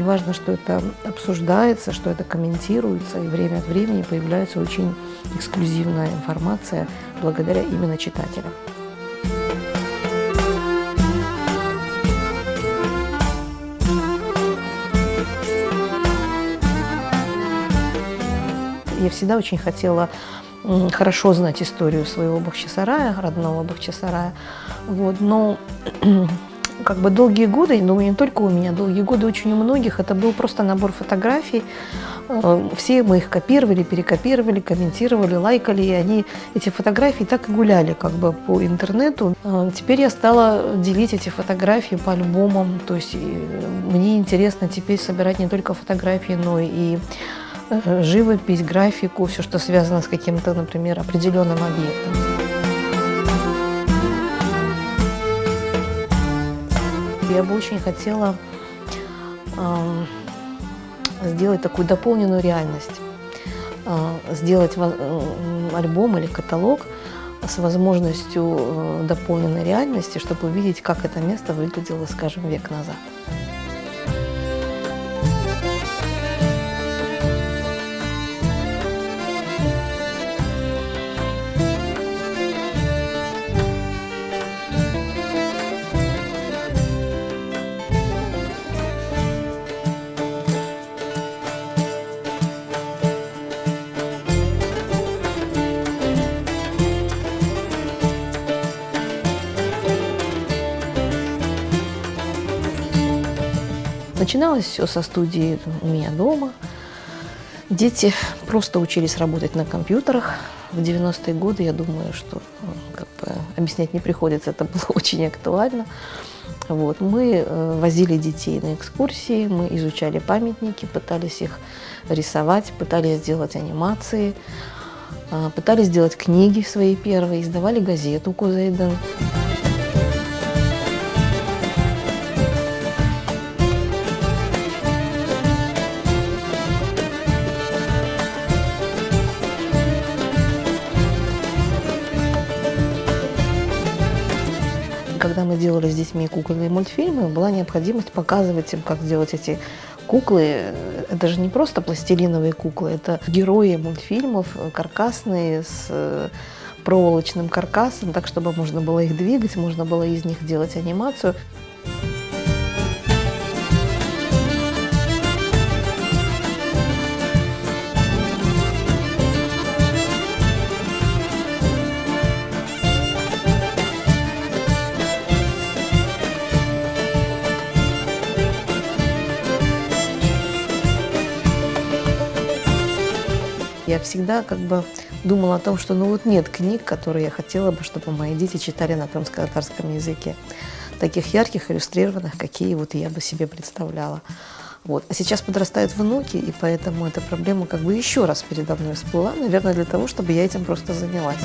важно, что это обсуждается, что это комментируется, и время от времени появляется очень эксклюзивная информация благодаря именно читателям. Я всегда очень хотела хорошо знать историю своего Бахчисарая, родного Бахчисарая. Вот, но как бы долгие годы, я думаю, не только у меня, долгие годы очень у многих, это был просто набор фотографий. Все мы их копировали, перекопировали, комментировали, лайкали, и эти фотографии так и гуляли как бы по интернету. Теперь я стала делить эти фотографии по альбомам, то есть мне интересно теперь собирать не только фотографии, но и живопись, графику, все, что связано с каким-то, например, определенным объектом. Я бы очень хотела сделать такую дополненную реальность, сделать альбом или каталог с возможностью дополненной реальности, чтобы увидеть, как это место выглядело, скажем, век назад. Начиналось все со студии у меня дома. Дети просто учились работать на компьютерах. В 90-е годы, я думаю, что как бы объяснять не приходится, это было очень актуально. Вот. Мы возили детей на экскурсии, мы изучали памятники, пытались их рисовать, пытались сделать анимации, пытались сделать книги свои первые, издавали газету «Кузейден». Когда мы делали с детьми кукольные мультфильмы, была необходимость показывать им, как сделать эти куклы. Это же не просто пластилиновые куклы, это герои мультфильмов, каркасные, с проволочным каркасом, так, чтобы можно было их двигать, можно было из них делать анимацию. Я всегда как бы думала о том, что ну вот нет книг, которые я хотела бы, чтобы мои дети читали на крымско-татарском языке. Таких ярких, иллюстрированных, какие вот я бы себе представляла. Вот. А сейчас подрастают внуки, и поэтому эта проблема как бы еще раз передо мной всплыла, наверное, для того, чтобы я этим просто занялась.